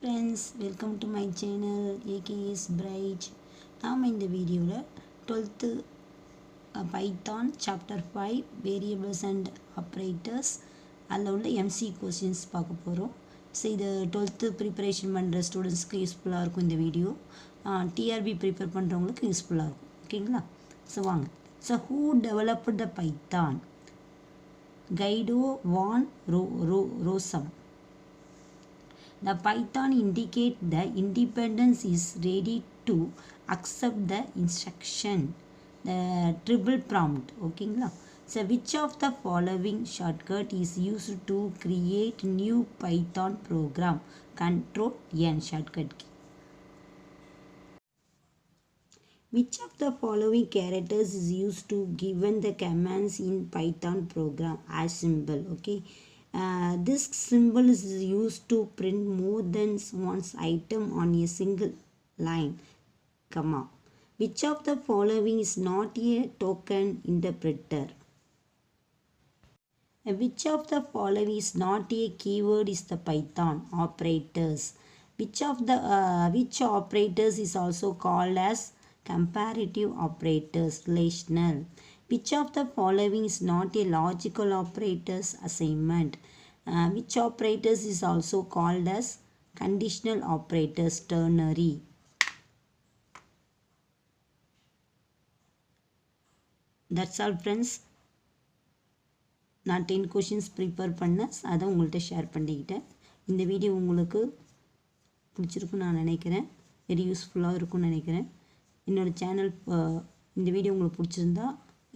Friends, welcome to my channel AKS Bright. நாம் இந்த வீடியோவில் 12th Python chapter 5 variables and operators அதில் உள்ள MC questions பார்க்க போகிறோம். ஸோ இது 12th ப்ரிப்பரேஷன் பண்ணுற ஸ்டூடெண்ட்ஸ்க்கு யூஸ்ஃபுல்லாக இருக்கும் இந்த வீடியோ. டிஆர்பி ப்ரிப்பேர் பண்ணுறவங்களுக்கு யூஸ்ஃபுல்லாக இருக்கும். ஓகேங்களா? ஸோ வாங்க. So who developed the Python? Guido van Rossum. The Python indicate the independence is ready to accept the instruction. The triple prompt. Okay. So which of the following shortcut is used to create new Python program? Control N shortcut key. Which of the following characters is used to given the commands in Python program? As symbol. Okay. This symbol is used to print more than one item on a single line, comma. Which of the following is not a token interpreter? Which of the following is not a keyword is the Python? Operators. Which operators is also called as comparative operators? Relational. Which of the following is not a logical operators? Assignment. Which operators is also called as conditional operators? Ternary. That's all friends. நான் 10 questions prepare பண்ணேன், அதை உங்கள்கிட்ட share பண்ணிக்கிட்டேன். இந்த video உங்களுக்கு பிடிச்சிருக்குன்னு நான் நினைக்கிறேன், வெரி யூஸ்ஃபுல்லாக இருக்கும்னு நினைக்கிறேன். என்னோடய சேனல் இந்த வீடியோ உங்களுக்கு பிடிச்சிருந்தா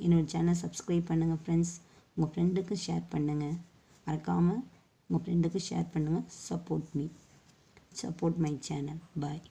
என்னோடய சேனல் சப்ஸ்கிரைப் பண்ணுங்கள் ஃப்ரெண்ட்ஸ். உங்கள் ஃப்ரெண்டுக்கு ஷேர் பண்ணுங்கள், மறக்காமல் உங்கள் ஃப்ரெண்டுக்கு ஷேர் பண்ணுங்கள். Support my channel. பாய்.